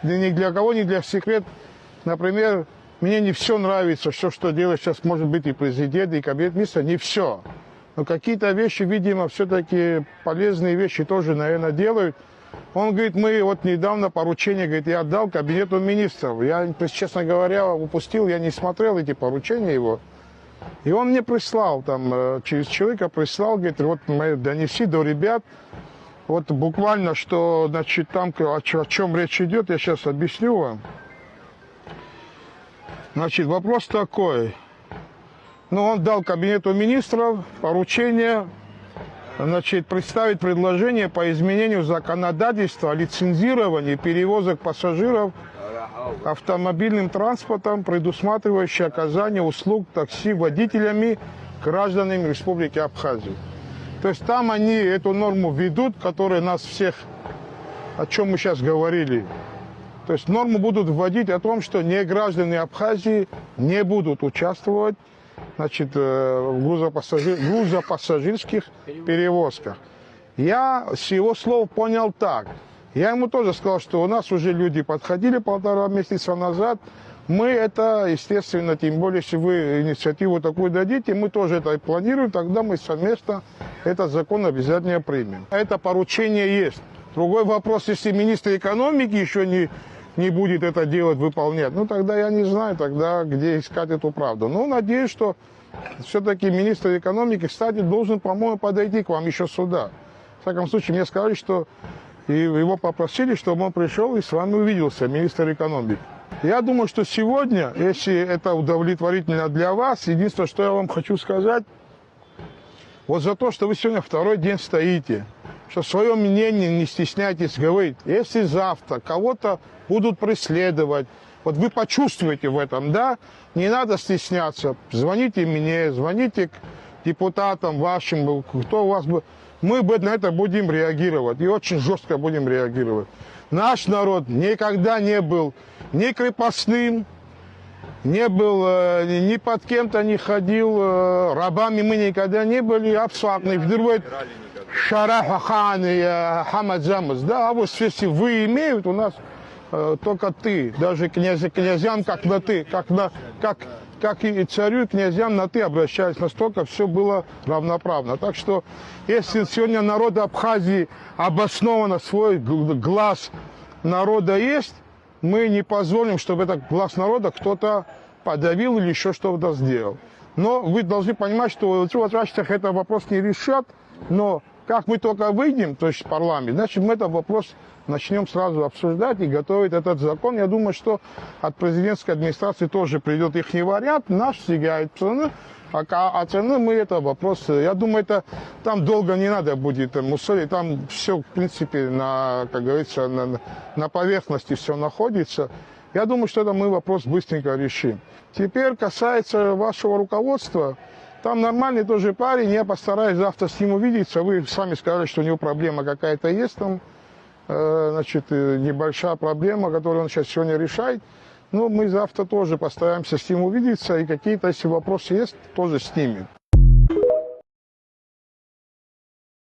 ни для кого, ни для секрет. Например, мне не все нравится, что делает сейчас, может быть, и президент, и кабинет министров, не все. Но какие-то вещи, видимо, все-таки полезные вещи тоже, наверное, делают. Он говорит, мы вот недавно поручение, говорит, я отдал кабинету министров. Я, честно говоря, упустил, я не смотрел эти поручения его. И он мне прислал, там, через человека прислал, говорит, вот донеси до ребят. Вот буквально, что, значит, там, о чем речь идет, я сейчас объясню вам. Значит, вопрос такой. Ну, он дал кабинету министров поручение, значит, представить предложение по изменению законодательства о лицензировании перевозок пассажиров автомобильным транспортом, предусматривающее оказание услуг такси водителями гражданами Республики Абхазия. То есть там они эту норму ведут, которая нас всех, о чем мы сейчас говорили. То есть норму будут вводить о том, что не граждане Абхазии не будут участвовать, значит, в грузопассажирских перевозках. Я с его слов понял так. Я ему тоже сказал, что у нас уже люди подходили 1,5 месяца назад. Мы это, естественно, тем более, если вы инициативу такую дадите, мы тоже это планируем, тогда мы совместно этот закон обязательно примем. Это поручение есть. Другой вопрос, если министр экономики еще не будет это делать, выполнять, ну тогда я не знаю, тогда где искать эту правду. Но надеюсь, что все-таки министр экономики, кстати, должен, по-моему, подойти к вам еще сюда. В всяком случае, мне сказали, что его попросили, чтобы он пришел и с вами увиделся, министр экономики. Я думаю, что сегодня, если это удовлетворительно для вас, единственное, что я вам хочу сказать, вот за то, что вы сегодня второй день стоите, что свое мнение не стесняйтесь говорить. Если завтра кого-то будут преследовать, вот вы почувствуете в этом, да, не надо стесняться. Звоните мне, звоните к депутатам вашим, кто у вас был. Мы на это будем реагировать и очень жестко будем реагировать. Наш народ никогда не был ни крепостным, не был, ни под кем-то не ходил, рабами мы никогда не были, абсолютно. Вдруг Шарафахан и Хамадзамас, да, а вот если вы имеют, у нас только ты, даже князьям как на ты, как и царю, и князьям на ты обращались, настолько все было равноправно. Так что, если сегодня народ Абхазии обоснованно свой глаз народа есть, мы не позволим, чтобы этот глаз народа кто-то подавил или еще что-то сделал. Но вы должны понимать, что в возвращениях этот вопрос не решат, но как мы только выйдем, то есть в парламент, значит, мы этот вопрос начнем сразу обсуждать и готовить этот закон. Я думаю, что от президентской администрации тоже придет их вариант, наш стигает цены, а цены мы это вопрос, я думаю, это там долго не надо будет мусорить, там все, в принципе, как говорится, на поверхности все находится. Я думаю, что это мы вопрос быстренько решим. Теперь касается вашего руководства. Там нормальный тоже парень, я постараюсь завтра с ним увидеться. Вы сами сказали, что у него проблема какая-то есть там, значит, небольшая проблема, которую он сейчас сегодня решает. Но мы завтра тоже постараемся с ним увидеться, и какие-то, если вопросы есть, тоже снимем.